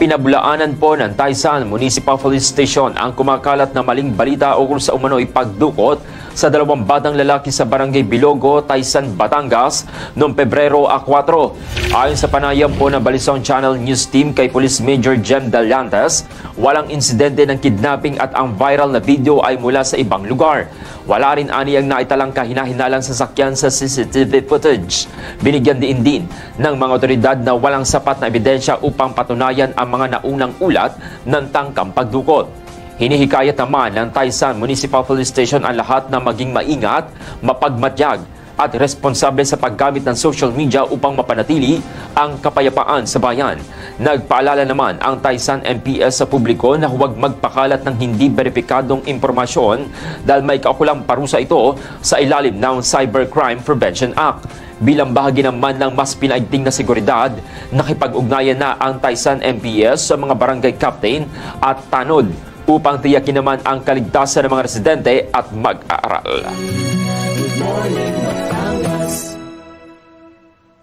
Pinabulaanan po ng Taysan Municipal Police Station ang kumakalat na maling balita ukol sa umano'y pagdukot sa dalawang batang lalaki sa Barangay Bilogo, Taysan, Batangas noong Pebrero 4. Ayon sa panayam po ng Balisong Channel News Team kay Police Major Jem Daliantes, walang insidente ng kidnapping at ang viral na video ay mula sa ibang lugar. Wala rin aniyang naitalang kahina-hinalang sasakyan sa CCTV footage. Binigyan din ng mga otoridad na walang sapat na ebidensya upang patunayan ang mga naunang ulat ng tangkang pagdukot. Hinihikayat naman ng Taysan Municipal Police Station ang lahat na maging maingat, mapagmatyag at responsable sa paggamit ng social media upang mapanatili ang kapayapaan sa bayan. Nagpaalala naman ang Taysan MPS sa publiko na huwag magpakalat ng hindi beripikadong impormasyon dahil may kaukulang parusa ito sa ilalim ng Cybercrime Prevention Act. Bilang bahagi naman ng mas pinaigting na seguridad, nakipag-ugnayan na ang Taysan MPS sa mga barangay captain at tanod upang tiyakin naman ang kaligtasan ng mga residente at mag-aaral.